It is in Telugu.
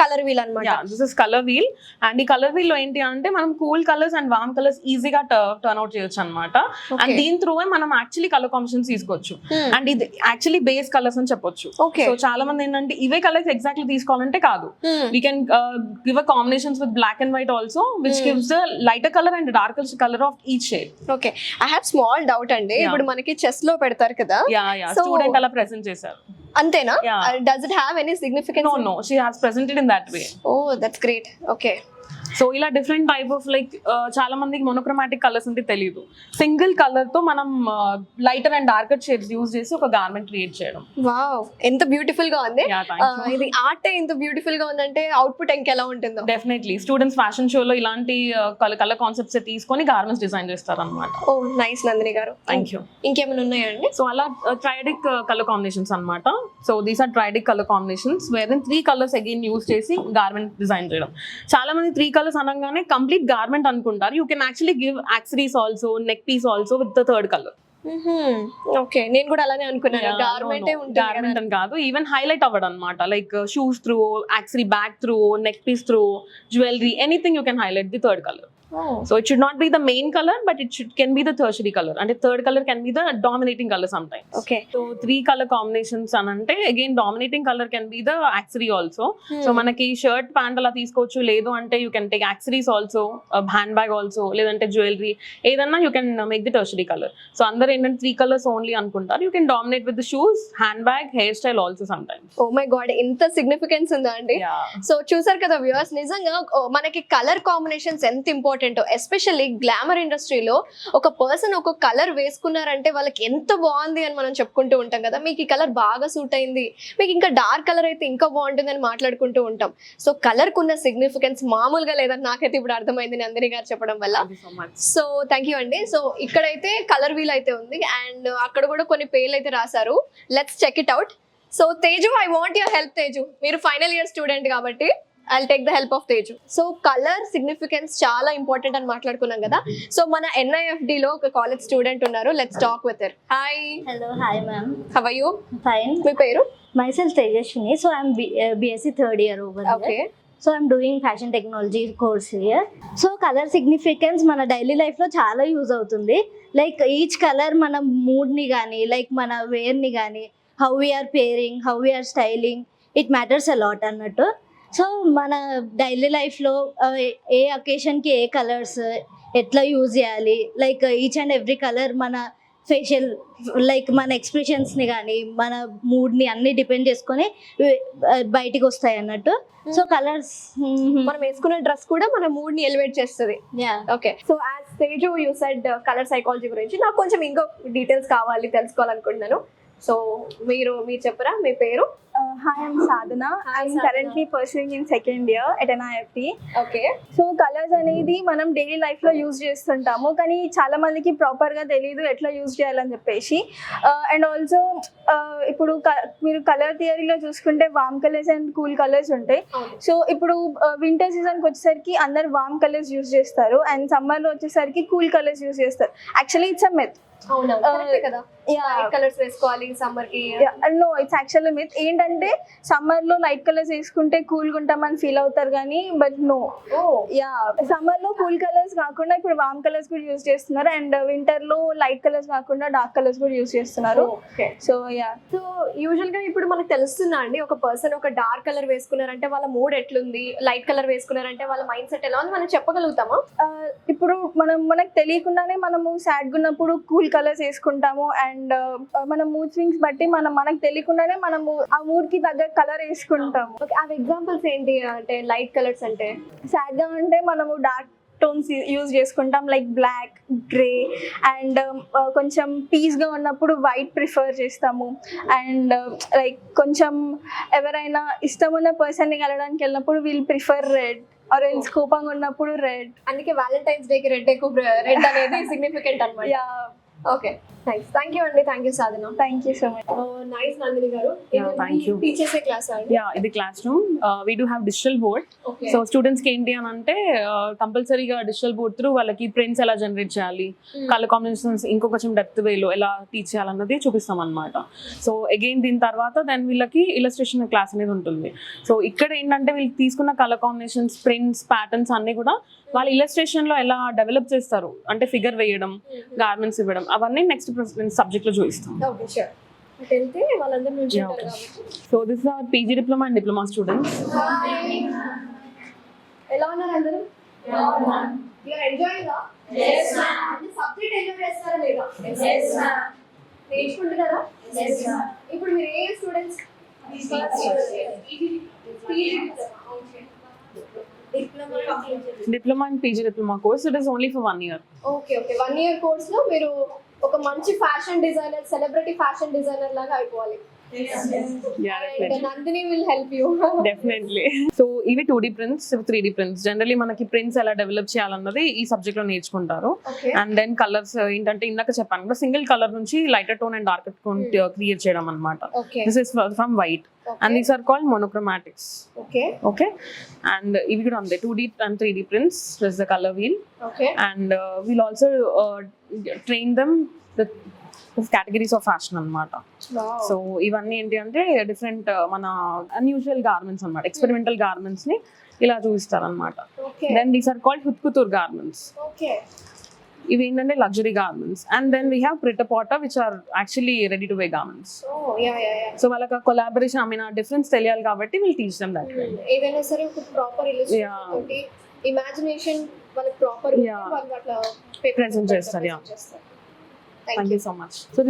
కలర్ వీల్ అన్నమాట. This is colour wheel. And ఈ కలర్ వీల్ లో ఏంటి అంటే మనం cool colours and warm colours ఈజీగా టర్న్ అవుట్ చేయొచ్చు అనమాట. అండ్ దీని త్రూ మనం యాక్చువల్లీ కలర్ కాంబినేషన్స్ తీసుకోవచ్చు. అండ్ ఇది యాక్చువల్లీ బేస్ కలర్స్ అని చెప్పొచ్చు. సో చాలా మంది ఏంటంటే ఇవే కలర్స్ ఎగ్జాక్ట్లీ తీసుకోవాలంటే కాదు, we can give a combinations with black and white also which gives the lighter colour and darker colour of each shade. Okay, I have small doubt అండి. ఇప్పుడు మనకి చెస్ లో పెడతారు కదా, స్టూడెంట్ అలా ప్రెజెంట్ చేశారు అంతేనా? Does it have any significance? No, she has presented in that way. Oh, that's great. Okay. So ఇలా డిఫరెంట్ టైప్ ఆఫ్ లైక్ చాలా మందికి మోనోక్రోమాటిక్ కలర్స్ అంటే తెలియదు. సింగిల్ కలర్ తో మనం lighter and darker shades use చేసి ఒక గార్మెంట్ క్రియేట్ చేయడం. వావ్, ఎంత బ్యూటిఫుల్ గా ఉంది. ఇది ఆర్ట్ ఎంత బ్యూటిఫుల్ గా ఉందంటే అవుట్పుట్ ఇంకెలా ఉంటుందో. డెఫినెట్లీ స్టూడెంట్స్ ఫ్యాషన్ షో లో ఇలాంటి కలర్ కాన్సెప్ట్స్ తీసుకొని గార్మెంట్స్ డిజైన్ చేస్తారు అన్నమాట. ఓ నైస్ నందిని గారు, థ్యాంక్ యూ. ఇంకేమైనా ఉన్నాయండి? సో అలా ట్రైడిక్ కలర్ కాంబినేషన్స్ అన్నమాట. So these are triadic colour combinations where then 3 colours again use చేసి గార్మెంట్ డిజైన్ చేయడం. చాలా మంది 3 కలర్స్ అనగానే కంప్లీట్ గార్మెంట్ అనుకుంటారు. You can actually give accessories also, neck piece also with the 3rd colour. Okay, నేను కూడా అలానే అనుకున్నాను. గార్మెంట్ అని కాదు, ఈవెన్ హైలైట్ అవ్వడం అనమాట. Like shoes through, accessory bag through, neck piece through, jewellery, anything you can highlight the 3rd colour. So it should not be the main color, but it can be the tertiary color, and the 3rd color can be the dominating color sometimes. Okay. So 3 color combinations anante again dominating color can be the accessory also. So manaki shirt pant ala teeskochu, ledu ante you can take accessories also, a handbag also, ledante jewelry edanna you can make the tertiary color. So andaru endante 3 colors only anukuntaru. You can dominate with the shoes, handbag, hairstyle also sometimes. Oh my god, inta significance unda andi. So చూసారు కదా వ్యూవర్స్, నిజంగా మనకి కలర్ కాంబినేషన్స్ ఎంత ఇంపార్టెంట్. ఎస్పెషల్లీ గ్లామర్ ఇండస్ట్రీలో ఒక పర్సన్ ఒక కలర్ వేసుకున్నారంటే వాళ్ళకి ఎంత బాగుంది అని మనం చెప్పుకుంటూ ఉంటాం కదా. మీకు ఈ కలర్ బాగా సూట్ అయింది, మీకు ఇంకా డార్క్ కలర్ అయితే ఇంకా బాగుంటుంది అని మాట్లాడుకుంటూ ఉంటాం. సో కలర్ కున్న సిగ్నిఫికెన్స్ మామూలుగా లేదని నాకైతే ఇప్పుడు అర్థమైంది నందిని గారు చెప్పడం వల్ల. సో థ్యాంక్ యూ అండి. సో ఇక్కడైతే కలర్ వీల్ అయితే ఉంది అండ్ అక్కడ కూడా కొన్ని పేర్లు అయితే రాశారు. Let's check it out. So Teju, I want your help Teju. మీరు ఫైనల్ ఇయర్ స్టూడెంట్ కాబట్టి I'll take the help of Teju. So color significance చాలా ఇంపార్టెంట్ అని మాట్లాడుకున్నాం కదా. సో మన NIFD లో ఒక కాలేజ్ స్టూడెంట్ ఉన్నారు. Let's talk with her. Hi. Hello, hi ma'am. How are you? Fine. మీ పేరు? Myself Tejashwini. So I'm BSc 3rd year over here. Okay. So I'm doing fashion technology course here. So color significance మన డైలీ లైఫ్ లో చాలా యూజ్ అవుతుంది. లైక్ ఈచ్ కలర్ మన మూడ్ ని కానీ, లైక్ మన వేర్ ని కానీ, how we're pairing, how we're styling, it matters a lot అన్నట్టు. సో మన డైలీ లైఫ్లో ఏ అకేషన్కి ఏ కలర్స్ ఎట్లా యూజ్ చేయాలి, like each and every colour మన ఫేషియల్ లైక్ మన ఎక్స్ప్రెషన్స్ని కానీ మన మూడ్ని అన్ని డిపెండ్ చేసుకొని బయటికి వస్తాయి అన్నట్టు. సో కలర్స్ మనం వేసుకున్న డ్రెస్ కూడా మన మూడ్ ని ఎలివేట్ చేస్తుంది. Okay, so as Teju you said colour psychology గురించి నాకు కొంచెం ఇంకో డీటెయిల్స్ కావాలి, తెలుసుకోవాలనుకుంటున్నాను. సో మీరు చెప్పరా మీ పేరు? Hi, I'm Sadhana. I'm currently pursuing in 2nd year at NIFT. Okay. So colours అనేది మనం డైలీ లైఫ్లో యూజ్ చేస్తుంటాము, కానీ చాలా మందికి ప్రాపర్గా తెలియదు ఎట్లా యూజ్ చేయాలని చెప్పేసి. అండ్ ఆల్సో ఇప్పుడు మీరు కలర్ థియరీలో చూసుకుంటే warm colours and cool colours ఉంటాయి. సో ఇప్పుడు వింటర్ సీజన్కి వచ్చేసరికి అందరు వార్మ్ కలర్స్ యూజ్ చేస్తారు అండ్ సమ్మర్లో వచ్చేసరికి కూల్ కలర్స్ యూజ్ చేస్తారు. Actually it's a myth. కదా కలర్స్ వేసుకోవాలి సమ్మర్ కి. No, it's actually myth. ఏంటంటే సమ్మర్ లో లైట్ కలర్స్ వేసుకుంటే కూల్ గా ఉంటామని ఫీల్ అవుతారు కానీ బట్ నో. యా, సమ్మర్ లో కూల్ కలర్స్ కాకుండా ఇప్పుడు వార్మ్ కలర్స్ కూడా యూజ్ చేస్తున్నారు అండ్ వింటర్ లో లైట్ కలర్స్ కాకుండా డార్క్ కలర్స్ కూడా యూజ్ చేస్తున్నారు. సో యా, సో యూజువల్ గా ఇప్పుడు మనకు తెలుస్తుందా అండి, ఒక పర్సన్ ఒక డార్క్ కలర్ వేసుకున్నారంటే వాళ్ళ మూడ్ ఎట్లుంది, లైట్ కలర్ వేసుకున్నారంటే వాళ్ళ మైండ్ సెట్ ఎలా ఉంది మనం చెప్పగలుగుతామా? ఇప్పుడు మనకు తెలియకుండానే మనము సాడ్ గా ఉన్నప్పుడు కూల్ కలర్స్ వేసుకుంటాము అండ్ మన మూడ్ స్వింగ్స్ బట్టి మనకు తెలియకుండానే మనము ఆ మూడ్ కి తగ్గ కలర్ వేసుకుంటాము. ఆ ఎగ్జాంపుల్స్ ఏంటి అంటే లైట్ కలర్స్ అంటే? సాడ్ గా ఉంటే మనము డార్క్ టోన్స్ యూజ్ చేసుకుంటాం లైక్ బ్లాక్, గ్రే అండ్ కొంచెం పీస్గా ఉన్నప్పుడు వైట్ ప్రిఫర్ చేస్తాము. అండ్ లైక్ కొంచెం ఎవరైనా ఇష్టం ఉన్న పర్సన్ని కలవడానికి వెళ్ళినప్పుడు we'll prefer red or else కోపంగా ఉన్నప్పుడు రెడ్. అందుకే వ్యాలంటైన్స్ డేకి రెడ్ అనేది సిగ్నిఫికెంట్ అన్నమాట. Okay nice. థ్యాంక్ యూ అండి. Thank you Sadhana. Thank you so much. Nice Nandini గారు. Yeah, thank you. Teachers class అండి. యా ఇది class room. We do have digital board. Okay so students కి ఏంటి అని అంటే కంపల్సరీగా డిజిటల్ బోర్డ్ త్రూ వాళ్ళకి ప్రింట్స్ ఎలా జనరేట్ చేయాలి, కలర్ కాంబినేషన్స్ ఇంకో కొంచెం డెప్త్ వేలో ఎలా టీచ్ చేయాలన్నది చూపిస్తాం అనమాట. సో అగైన్ దీని తర్వాత దెన్ వీళ్ళకి ఇలస్ట్రేషన్ క్లాస్ అనేది ఉంటుంది. సో ఇక్కడ ఏంటంటే వీళ్ళు తీసుకున్న కలర్ కాంబినేషన్స్, ప్రింట్స్, ప్యాటర్న్స్ అన్ని కూడా వాళ్ళు ఇలస్ట్రేషన్ లో ఎలా డెవలప్ చేస్తారు అంటే ఫిగర్ వేయడం, గార్మెంట్స్ ఇవ్వడం, అవన్నీ నెక్స్ట్ సబ్జెక్ట్ లో చూపిస్తాం. Okay sure. అటు వెళ్తే వాళ్ళందరూ నుంచి Yeah, okay. So this is our PG diploma and diploma students. ఎలా ఉన్నారు అందరూ? యు ఆర్ ఎంజాయింగ్ గా? yes ma'am. అంటే సబ్జెక్ట్ ఎంజాయ్ చేస్తారా లేదా? yes ma'am. నేర్చుకుంటున్నారా? yes ma'am. ఇప్పుడు మీరు ఏ students? Diploma and PG diploma course. It is only for 1 year. Okay okay 1 year course లో మీరు ఒక మంచి fashion designer, celebrity fashion designer లాగా అయిపోవాలి. Yeah, And definitely. Nandini will help you. Definitely. So ఇవి 2D ప్రింట్స్, ఇవి 3D ప్రింట్స్. జనరలీ మనకి ప్రింట్స్ ఎలా డెవలప్ చేయాలన్నది ఈ సబ్జెక్ట్ లో నేర్చుకుంటారు. Okay. అండ్ దెన్ కలర్స్ ఏంటంటే ఇందాక చెప్పాను కదా, సింగిల్ కలర్ నుంచి lighter tone and darker tone create చేయడం అనమాట. Okay. This is from white and these are called monochromatics. Okay. Okay, and ఇవి కూడా ఉంది 2D and 3D prints. This the colour wheel. Okay. And we'll also train them with categories of fashion అనమాట. Wow. సో ఇవన్నీ ఏంటి అంటే డిఫరెంట్ మన అన్యూజువల్ గార్మెంట్స్ అనమాట, ఎక్స్పెరిమెంటల్ గార్మెంట్స్ ని ఇలా చూపిస్తారు అనమాట. Okay. Then these are called haute couture garments. Okay. ఇవి ఏంటంటే luxury garments. And then we have pret a porter which are actually ready to wear garments. Oh, yeah, yeah, yeah. So వాళ్ళకి కొలాబరేషన్, ఐ మీన్ ఆ డిఫరెన్స్ తెలియాలి కాబట్టి వీళ్ళు టీచ్ దెమ్ దట్ వే. ఏదైనా సరే ఒక ప్రాపర్ ఇల్లస్ట్రేషన్ Yeah. తోటి ఇమాజినేషన్ వాళ్ళకి ప్రాపర్ Yeah. వాళ్ళు అట్లా Present చేస్తారు, yeah. చేస్తారు. Thank you so much. So